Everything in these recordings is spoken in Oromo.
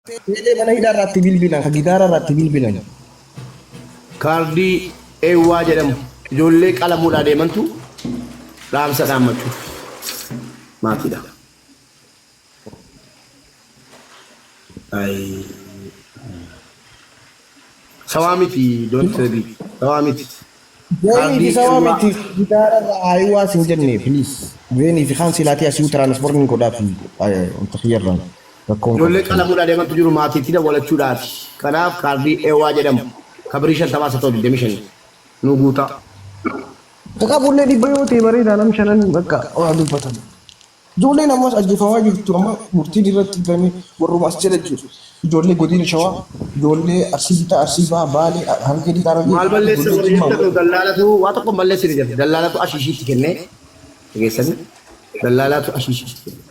Tele mana hidar rati bilbilan, kagitara rati bilbilan. Kaardii eewwaa jedhamu ijoollee qalamuudhaa deemantu dhaamsa dhaammachuuf maatiidha. Sawaa miti doontii sawaa miti. Veni sawa miti gitara aywa sinjenne please. Veni fi khan silati asiu transportin ko dafi untuk khiyarran. Ijoollee qalamuudhaa deemantu jiru maatiitti walachuudhaati. Kanaaf kaardii eewwaa jedhamu kabrishan tabaasa ta'u deemishan nu guutaa. Kakabulle di bayooti bareeda nam shanan bakka waa dubbatan. Ijoolleen ammas ajjeefamaa jirtu amma murtii irratti gani warruma as jala jiru. Ijoollee godina shawaa, ijoollee arsiita arsiifaa baalee halkanii taara. Maal balleessa warreessa dallaalatu waa tokko balleessa ni jira. Dallaalatu ashiishiitti kennee dhageessanii dallaalatu ashiishiitti kennee.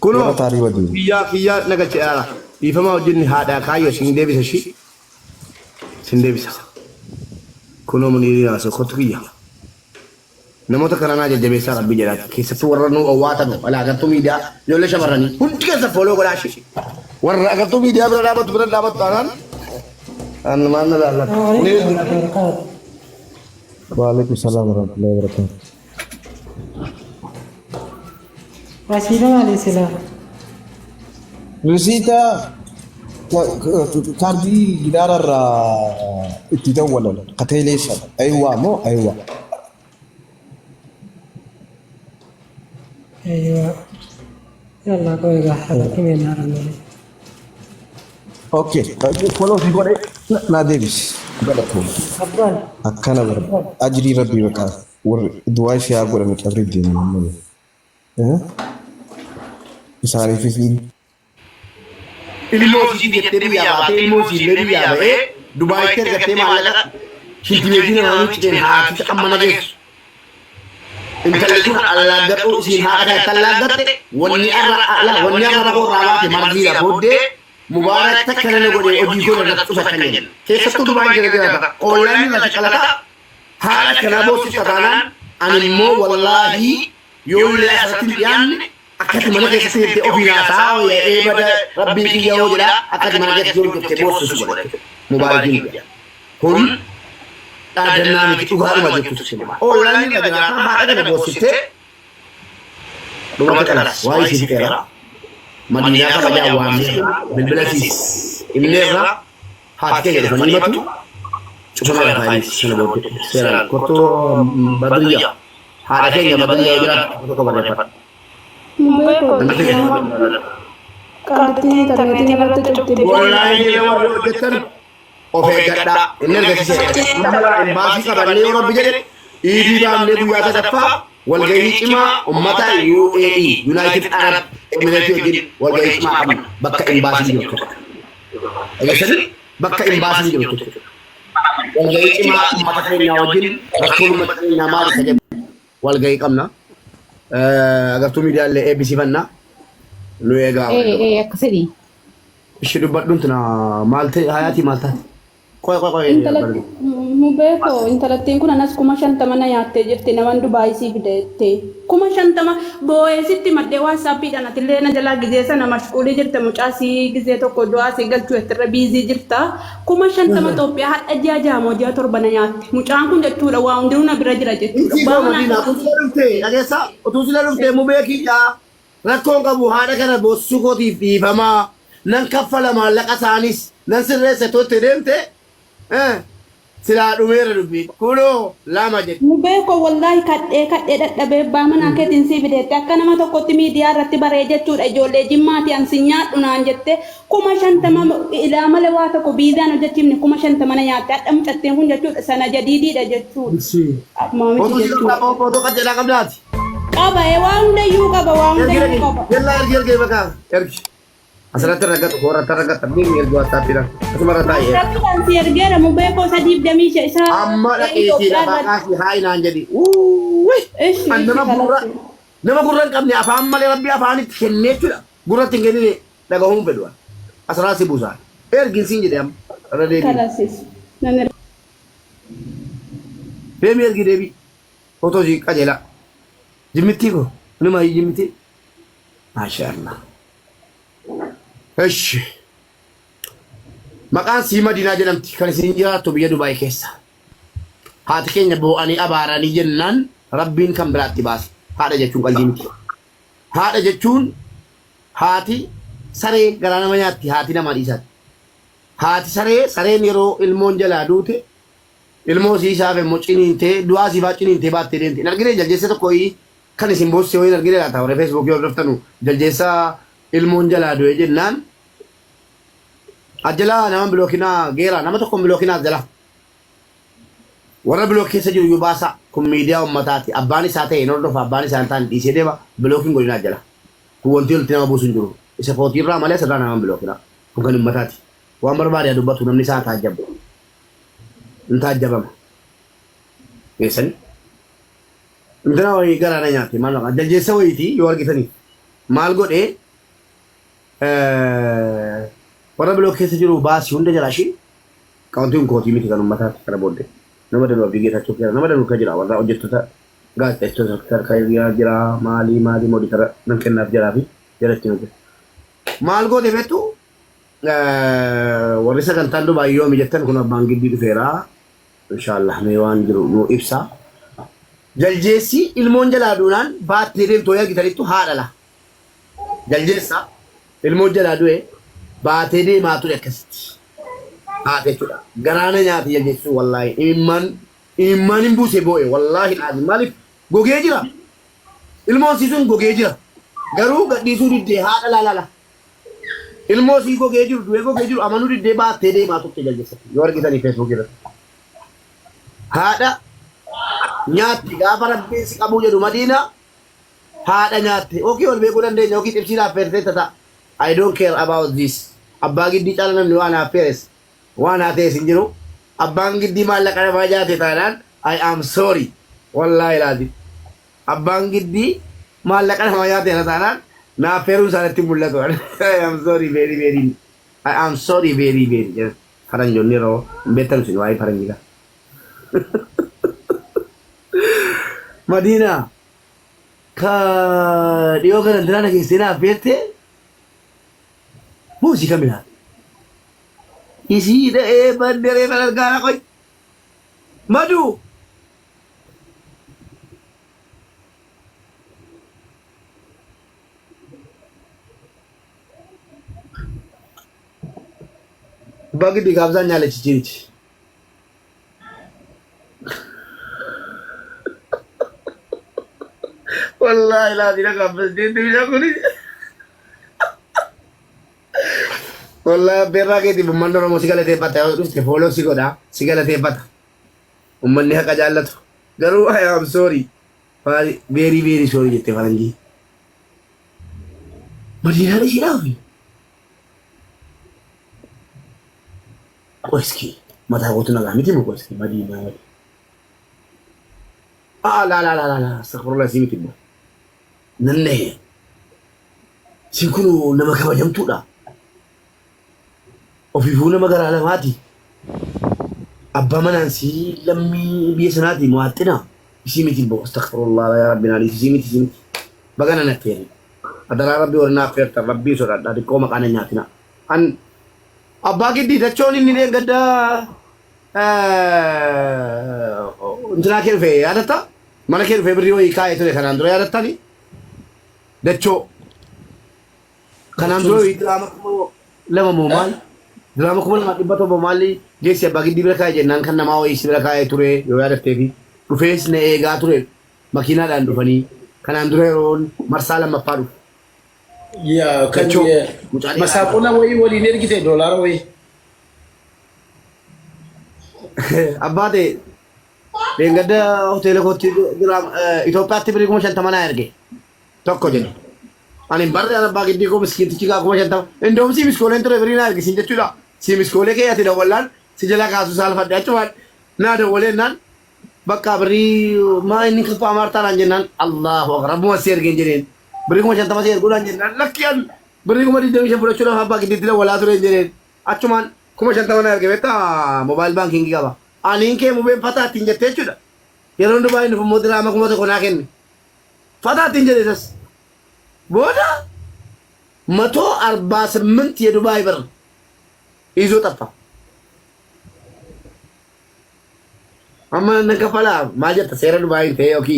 Kunoo kiyyaa nagacheedha. Dhiifamaa wajjin haadhaa kaayyoo siin deebisa shi siin deebisa. Kunoo munii naasoo kottu kiyya. Namoota kanaa jajjabeessaa rabbii jedhaati. Keessattuu warra nu owwaatanu alaa agartuu miidiyaa ijoollee shamarranii hundi keessa fooloo godhaa shi. Warra agartuu miidiyaa bira dhaabatu taanaan maal na laallata. Waalaikum salaam warahmatullahi wabarakatuh. Rasiida maali sila? Rasiida kaardii gidaararraa itti dawwalan qateeleessan aywa moo aywa. Aywa. Yalla kau ega hada kini naran ni. Okay, follow si kau na Davis. Abdul. Akkana bar ajri rabbi baka war du'a shi ya gura miki every day mun. Isaanii fi ilmoo si jettee biyyaa baatee ilmoo si illee biyyaa ba'ee Dubaayitti ergattee maallaqa shiltimeetii namoonni citeen haati amma nageessu. Intalli kun allaaggadhu isiin haadha kan allaaggatte wanni arra koo raalaate margiidha booddee mubaarak takka nama godhee hojii kun irratti dhufa kan jenna. Keessattuu Dubaayin jala jiraata qoollaanni irratti qalata haala kanaa boossisa taanaan ani immoo wallaahi yoo illee asirratti hin dhiyaanne akkati mana keessatti hirtee ofii naasaa eebada rabbii kiyya yoo jedhaa akkati mana keessatti yoo hirtee boossisu godhate mubaarakiin jedha. Kun dhaadannaa miti dhugaadhuma jettu sima. Oolaanni irra jiraatan haadha kana boossistee dhumata kanas waa isii fixeera. Madiinaa kabajaa waamnee bilbila siis ibneerra haati keenya dhufanii himatu cufama lafaanis sana booddee seeraan kottoo badriyya haadha keenya badriyya yoo jiraatu tokko barreeffadha. Kartii targeetii irratti cufte. Wallahi yoo hojjetan of eeggadhaa inni argisiise. Nama baasii qabannee yoo rabbi jedhe iidii baafnee guyyaa sadaffaa walgahii cimaa uummata UAE United Arab Emirates wajjin walgahii cimaa qabna bakka imbaasii jirtu. Eegasanii bakka imbaasii jirtu. Walgahii cimaa uummata keenyaa wajjin rakkoo uummata keenyaa maali ka jedhu walgahii qabna. Agartuu miidiyaalee eebbisiifannaa nu eegaa. Akkasii. Ishee dubbadhuun tuna maal ta'e hayaatii maal taate? Mubeeko intalattiin kun anas 50 na nyaattee jirti naman Dubaayii fideette 50 boo'eesitti maddee waasaapiidhaan atillee na jalaa gizee sana mashquulii jirte mucaasii gizee tokko du'aasii galchuu irra biizii jirta 50 Itoophiyaa hadha ji'a jaamoo ji'a torba na nyaatte mucaan kun jechuudha waa hundinuu na bira jira jechuudha. Utuu sila dhuftee mubeekidha rakkoon qabu haadha kana boossisuu kootiif dhiifamaa nan kaffala maallaqa isaanis nan sirreessa tootte deemte. Sila dhumeera dubbii kunoo lama jedhe. Mubeeko wallaahi kadhee dadhabee baamana keetiin si fideette akka nama tokkotti miidiyaa irratti baree jechuudha ijoollee jimmaati ansi nyaadhu naan jette 50 ilaa malee waa tokko biizaan hojjechiifne 50 na nyaatte hadha mucatteen kun jechuudha sana jadiidiidha jechuudha. Maamichi jechuudha. Footoo qajeelaa qabdaati. Qaba waa hundayyuu qaba waa hundayyuu qaba. Yallaa ergi bakaa ergi. Asirratti ragatu hoorata ragata biin ergi WhatsAppidhaan asuma irra taa'ee. WhatsAppidhaan si ergeera mubeekoo sadiif damiisha isaa. Amma dhaqeetiidha baaqaasi haa inaan jedhi. Nama gurra hin qabne afaan malee rabbi afaanitti kennee jechuudha. Gurratti hin kennine dhagahuun fedhu. Asirraa si buusaa. Ergiin siin jedhe amma irra deebiin. Deebii ergi deebii. Footoo si qajeelaa. Jimmittii koo nima jimmittii. ما شاء الله. إيش مكان سيما دينا جنم كان سينجرا تبي دبي كيسا هاتكين نبو أني أباراني جنان ربين كم براتي باس هذا جتون قلبي هذا جتون هاتي سري غرانا مياتي هاتي نما ديسات هاتي سري نيرو المون جلا دوته المو سيسا في موچينين تي دوا سيبا چينين تي بات تيرين تي نرگري جلجيسا تو کوئی كان سيمبوس سي وي نرگري لاتا اور فيسبوك يو رفتنو جلجيسا المون جلا دوه جنان أجلا نام بلوكنا غيرا نام تو كم بلوكنا أجلا ورا بلوكي سجوا يباسا كم ميديا أمتاتي أباني ساته إنور دو فأباني سانتان دي سيده با بلوكين قلنا أجلا هو أنتيل تنا بوسون جرو إسا فوتير را ماله سرنا نام بلوكنا كم كان أمتاتي وامر باري أدو باتو نمني سات أجاب انت أجاب ما يسن انتنا وही कराना याते मान लो जल जैसा वही थी योर कितनी माल को ए Orang belok ke sejuru bahas Hyundai jelasin, kau tu kau timi kita nombor satu karena bodoh. Nombor dua bagi kita cukup, nombor dua kerja awal, objek tu tak, gas testo terkait dia jera mali mau dikara, mungkin nak jera api, jera cuma. Mal go deh tu, warisa kan tandu bayo mijetan kuna bangkit di fera, insyaallah mewan jeru no ipsa. Jaljesi ilmun jaladunan, baat nirim toya kita itu haralah. Jaljesa ilmun jaladu baatee deemaa ture akkasitti haate jechuudha garaana nyaate jechuun wallaahi imimmaan hin buuse boo'e wallaahi dhaabin maaliif gogee jira ilmoosiisuun gogee jira garuu gadhiisuu diddee haadha laalala ilmoosii gogee jiru du'ee gogee jiru amanuu diddee baatee deemaa turte jaljeessatti yoo argitanii feesbuuk irratti haadha nyaatti gaafa rabbiin si qabuu jedhu madiina haadha nyaatte okii ol beekuu dandeenya okii xibsiidhaaf feertee tata I don't care about this. Abbaa giddii caalaa namni waan hafees waan haatees hin jiru. Abbaan giddii maallaqa namaa jaate taanaan I am sorry. Wallaahi laati. Abbaan giddii maallaqa namaa jaate taanaan naaf feeruu isaanitti mul'atu. I am sorry very very. I am sorry very very. Faran jonni roo beektan sun waa'ee faran jira. Madiina ka dhiyoo kana dirana keessee naaf beektee Musica Milan. Isi de bandere pelargana koi. Madu. Bagi di kabza nyale cicirici. Wallahi la tidak kabza dia tidak kuni. Wallah berra ke di mandoro mo sigala te pata terus ke follow sigoda sigala te pata ummanni haka jallatu garu I am sorry very very sorry jette farangi madina ni sirawi koiski mata gotu naga miti mo koiski madina la astaghfirullah simiti mo nanne sinkunu nama kabajamtu da وفيفونا مقر على ماتي أبا منانسي لمي بيسناتي مواتنا سيمتي بو استغفر الله يا ربنا علي سيمتي بقنا نفيري أدرى ربي ورنا فيرت ربي سورة داري كومك أنا نياتنا أن أبا كدي تشوني نيني قد انتنا كير في عادتا مانا كير في بريو يكاية تولي خناندرو عادتا ني دچو خناندرو يدرامك لما مومال Drama kumul mati bato bomali jesi bagi di belakang je nangkan nama awak isi belakang ture yo ada tevi tu face ne ega ture makina dan dufani kan andre ron marsala maparu ya kan je masapuna woi wali ner kita dolar woi abade engada hotel ko drama Ethiopia te beri ko macam mana erge tokko je ani barre ana bagi di ko miskin tiga ko macam endom si miskol entro beri na erge sinja chula si miskole ke ati dawalan si jala kasu sal fadda cuman na dawalen nan bakka beri ma ini ke pamarta lanjenan Allahu akbar mo ser genjeren beri ko macam tamasir gulan jenan lakian beri ko mari dewi sabura chula ha bagi di dawala to renjeren acuman ko macam tamana erge beta mobile banking ki ba ani ke mo be pata tinja te chuda yerondo ba ni mo drama ko mo ko naken pata tinja desas boda 148 የዱባይ ብር ይዞ ጠፋ። አማ ነከፈላ ማጀት ሴረ ዱባይ ተዮኪ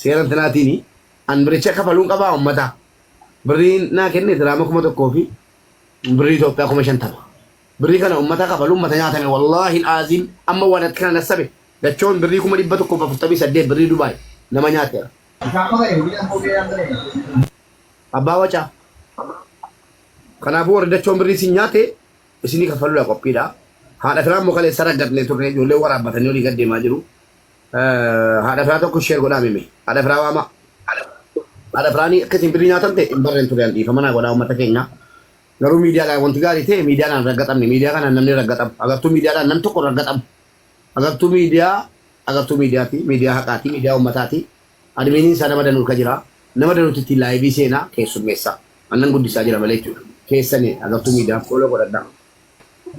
ሴረ እንትናቲኒ አንብሪቸ ከፈሉን ቀባ ኡመታ ብሪና ከነ ድራማኩመ ተኮፊ ብሪ ኢትዮጵያ ኩመ ሸንተማ ብሪ ከነ ኡመታ ከፈሉ ኡመታ ኛተነ ወላሂ አልዓዚም አማ ወለት ከነ ነሰበ ደቾን ብሪ ኩመ ዲበቱ ኮ በፍጠቢ ሰደ ብሪ ዱባይ ለማኛተ አባ ወጫ ከናቡ ወርደቾን ብሪ ሲኛቴ እስኒ ከፈሉ ያቆጲዳ ሃዳ ፍራም ሞከለ ሰረገድነ ቱሬ ጆሌ ወራባተኒ ወሊ ገደ ማጅሩ ሃዳ ፍራቶ ኩሼር ጎዳ ሚሜ ሃዳ ፍራዋማ ሃዳ ፍራኒ ከቲም ብሪ ኛተንቴ ኢምበረንቱ ያንዲ ፈመና ጎዳ ኡመተ ከኛ ገሩ ሚዲያ ላይ ወንት ጋር ይቴ ሚዲያ ናን ረገጠም ሚዲያ ካን ነምኔ ረገጠም አገርቱ ሚዲያ ላይ ነምቶ ቆ ረገጠም አገርቱ ሚዲያቲ ሚዲያ ሀቃቲ ሚዲያ ኡመታቲ አድሚኒን ሰነመደኑ ከጅራ ነመደኑ ትቲ ላይ ቢሴና ከሱ ሜሳ አነን ጉዲሳ ጅራ መለይቱ ከሰኔ አገርቱ ሚዲያ ቆሎ ቆረዳ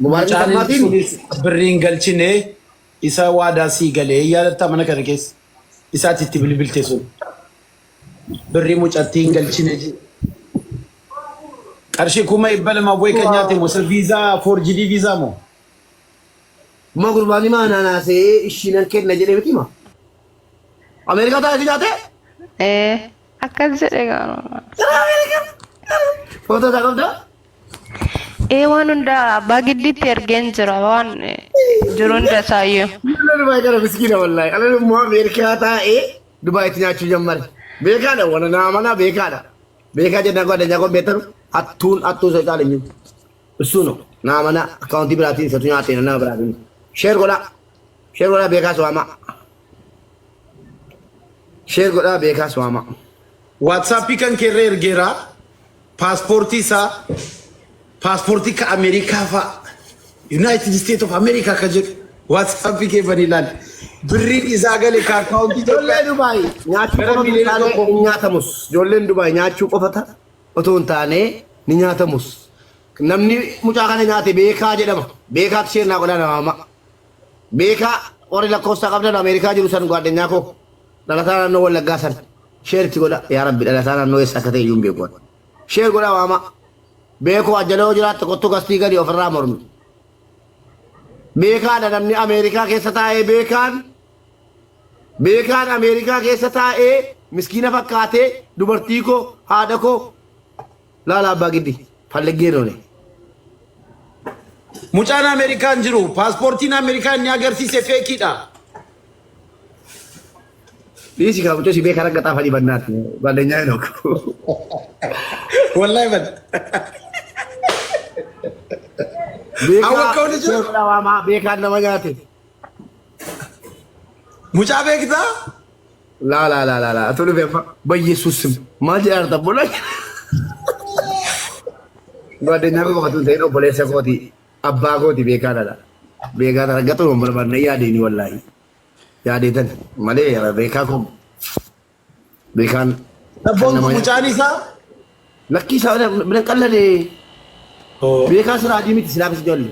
ሙባረክ ተማቲን ብሪን ገልቺኔ ኢሳ ዋዳሲ ገሌ ያለታ መነከረ ኬስ ኢሳት ትቲ ብልብልቴሱ ብሪ ሙጫቲን ገልቺኔ ቀርሺ ኩማ ይበለማ ወይ ከኛቴ ሞ ቪዛ ፎርጂዲ ቪዛ ሞ መጉርባኒ ማናናሴ እሺ ነንከ ነጀለ ብቲማ አሜሪካ ታቲ ጃቴ akkas jedhe gaano ፎቶ ታቀምጣ waan hunda abbaa giddiitti ergeen jira waan jiru hunda isaayyuu ዱባይ ቀረ ምስኪና ወላሂ አለ ሞ አሜሪካ ታኤ ዱባይ ትኛቹ ጀመረ ቤካዳ ወነና ማና ቤካ ጀና ጓደኛ ኮ ቤተሩ አቱ ሰጣለኝ እሱ ነው ናማና አካውንቲ ብራቲን ሰቱኛ አቴና ብራቲን ሼር ጎዳ ቤካ ስዋማ ዋትሳፕ ከን ከሬ እርጌራ ፓስፖርቲ ከአሜሪካ ፋ ዩናይትድ ስቴትስ ኦፍ አሜሪካ ከጀ ዋትሳፕ ከበኒላል ብሪ ኢዛገሌ ከአካውንቲ ጆሌ ዱባይ ኛቹ ኛተሙስ ጆሌን ዱባይ ኛቹ ቆፈታ ኦቶንታኔ ኛተሙስ namni mucaa kana nyaate beekaa jedhama beekaatti isheen naa godhaa namaama beekaa warri lakkoofsa qabdan ameerikaa jiru san gwaaddanyaa koo dhalataa naannoo wallaggaa san sheeritti godha yaa rabbi dhalataa naannoo eessa akka ta'e iyyuu hin beeku sheer godha waama beekoo ajjaloo jiraatte qottu gastii gadi ofirraa mormi beekaadha namni ameerikaa keessa taa'ee beekaan ameerikaa keessa taa'ee miskiina fakkaatee dubartii koo haadha koo laala abbaa giddi falleggeeroone ሙጫን አሜሪካን ጅሩ ፓስፖርቲን አሜሪካን ያገርሲሴ ፌኪዳ ዲሲ ካቡቶ ሲቤ ካረጋጣ ፈዲ በናት ጓደኛዬ ነው ወላሂ በል አወቀው ልጅ ዋማ ቤካ ለማኛቴ ሙጫ ቤክታ ላ አቶሉ በማ በኢየሱስ ስም ማጂ አርተቦላ ጓደኛዬ ነው ማለት ነው ፖሊስ ሰቆቲ አባ ጎቲ ቤካ ረጋጡ ነው በርባና ያዴኒ ወላሂ ያዴተን ማለ ቤካኮ ቤካን ተቦን ሙጫኒሳ ለኪሳ ምን ቀለለ ቤካ ስራ ዲሚት ስላብስ ጆል